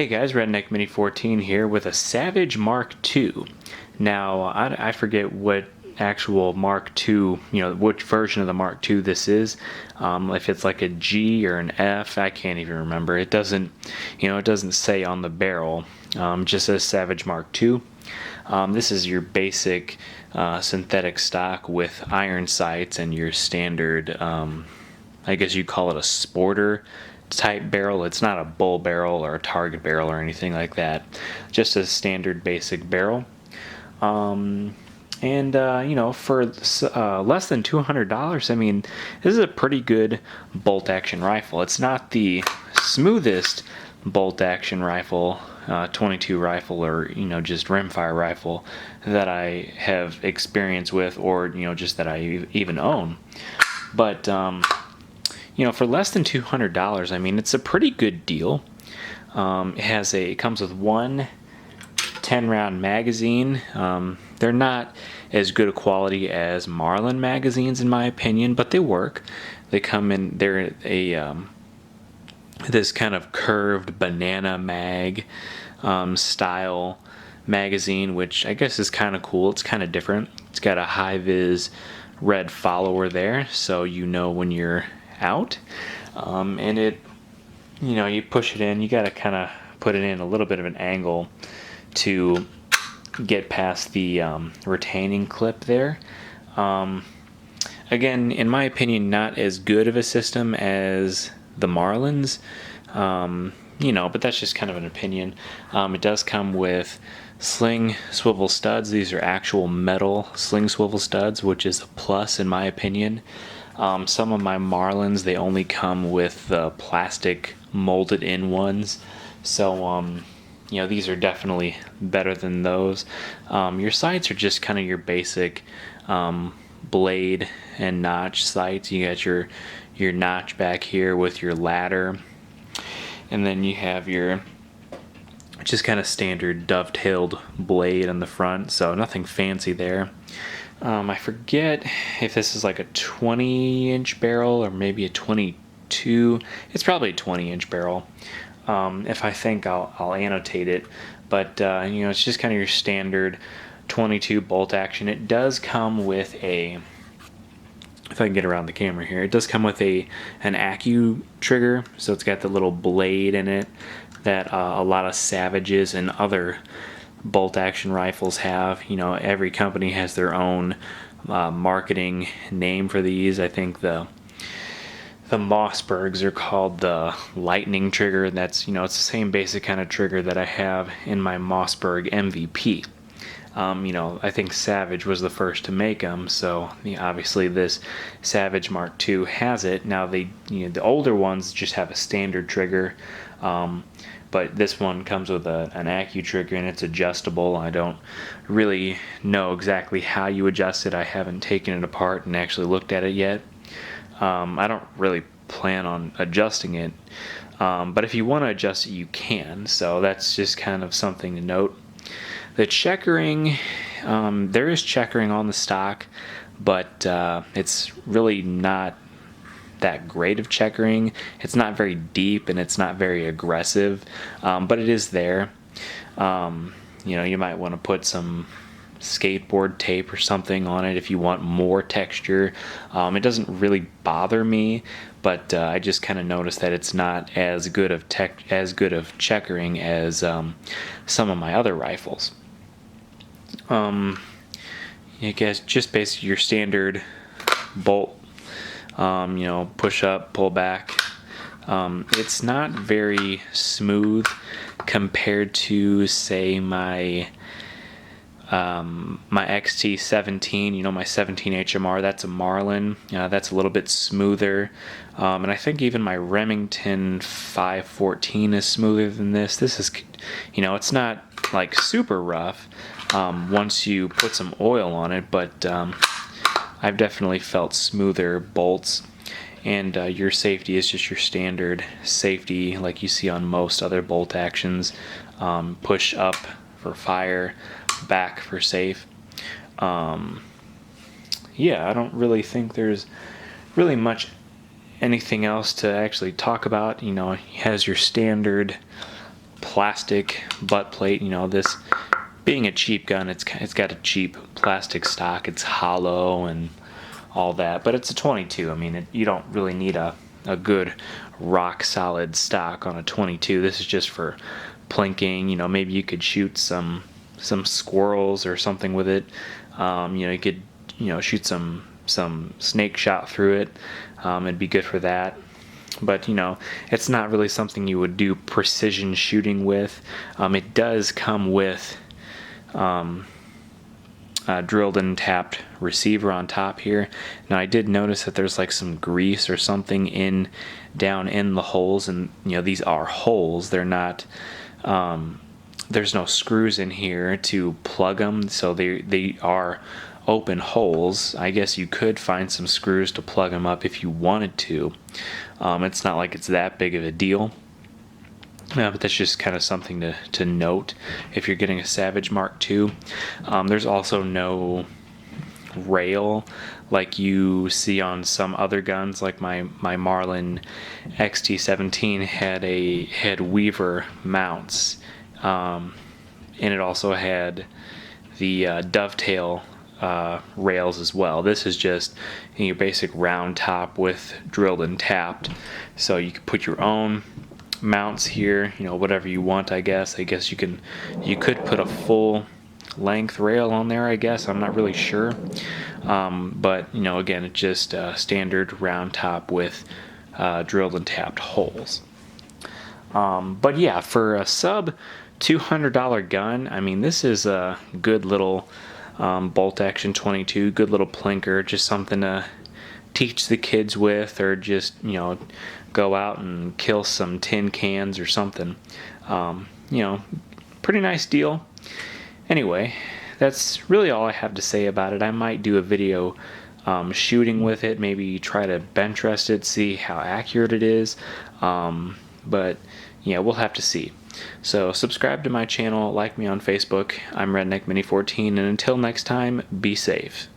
Hey guys, Redneck Mini 14 here with a Savage Mark II. Now, I forget what actual Mark II, which version of the Mark II this is. If it's like a G or an F, I can't even remember. It doesn't say on the barrel. Just says Savage Mark II. This is your basic synthetic stock with iron sights and your standard, I guess you call it a sporter type barrel. It's not a bull barrel or a target barrel or anything like that. Just a standard basic barrel. For less than $200, I mean, this is a pretty good bolt action rifle. It's not the smoothest bolt action rifle, 22 rifle, or just rimfire rifle that I have experience with, or just that I even own. But for less than $200, I mean, it's a pretty good deal. It comes with one 10-round magazine. They're not as good a quality as Marlin magazines, in my opinion, but they work. They're this kind of curved banana mag style magazine, which I guess is kind of cool. It's kind of different. It's got a high-vis red follower there, so when you're out. And it, you push it in. You got to kind of put it in a little bit of an angle to get past the retaining clip there. Again, in my opinion, not as good of a system as the Marlins, but that's just kind of an opinion. It does come with Sling swivel studs. These are actual metal Sling swivel studs, which is a plus in my opinion. Some of my Marlins, they only come with the plastic molded in ones. So, these are definitely better than those. Your sights are just kind of your basic blade and notch sights. You got your notch back here with your ladder. And then you have your just kind of standard dovetailed blade on the front. So nothing fancy there. I forget if this is like a 20-inch barrel or maybe a 22. It's probably a 20-inch barrel. If I think, I'll annotate it. But, it's just kind of your standard 22 bolt action. It does come with if I can get around the camera here, it does come with an Accu trigger. So it's got the little blade in it that a lot of Savages and other bolt action rifles have. Every company has their own marketing name for these. I think the Mossbergs are called the lightning trigger. That's it's the same basic kind of trigger that I have in my Mossberg MVP. I think Savage was the first to make them, so obviously this Savage Mark II has it. Now the older ones just have a standard trigger. But this one comes with an Accu trigger, and it's adjustable. I don't really know exactly how you adjust it. I haven't taken it apart and actually looked at it yet. I don't really plan on adjusting it. But if you want to adjust it, you can. So that's just kind of something to note. The checkering, there is checkering on the stock, but it's really not that great of checkering. It's not very deep and it's not very aggressive, but it is there. You might want to put some skateboard tape or something on it if you want more texture. It doesn't really bother me, but I just kind of noticed that it's not as good of checkering as some of my other rifles. I guess just basically your standard bolt. Push up, pull back. It's not very smooth compared to, say, my XT17, my 17 HMR. That's a Marlin. That's a little bit smoother. And I think even my Remington 514 is smoother than this. This is, it's not like super rough once you put some oil on it, but I've definitely felt smoother bolts, and your safety is just your standard safety like you see on most other bolt actions. Push up for fire, back for safe. I don't really think there's really much anything else to actually talk about. It has your standard plastic butt plate. You know, this being a cheap gun, it's got a cheap plastic stock. It's hollow and all that, but it's a 22. I mean, you don't really need a good rock solid stock on a 22. This is just for plinking. You know, maybe you could shoot some squirrels or something with it. You know, you could, you know, shoot some snake shot through it. It'd be good for that. But, you know, it's not really something you would do precision shooting with. It does come with drilled and tapped receiver on top here. Now I did notice that there's like some grease or something down in the holes, and you know, these are holes. They're not there's no screws in here to plug them, so they are open holes. I guess you could find some screws to plug them up if you wanted to. It's not like it's that big of a deal. But that's just kind of something to note if you're getting a Savage Mark II. There's also no rail like you see on some other guns, like my Marlin XT17 had Weaver mounts, and it also had the dovetail rails as well. This is just your basic round top with drilled and tapped, so you can put your own mounts here, you know, whatever you want. I guess you could put a full length rail on there, I guess. I'm not really sure, but you know, again, it's just a standard round top with drilled and tapped holes. But yeah, for a sub $200 gun, I mean, this is a good little bolt action 22, good little plinker, just something to teach the kids with, or just, you know, go out and kill some tin cans or something. You know, pretty nice deal. Anyway, that's really all I have to say about it. I might do a video shooting with it, maybe try to bench rest it, see how accurate it is. But yeah, we'll have to see. So subscribe to my channel, like me on Facebook. I'm Redneck Mini 14, and until next time, be safe.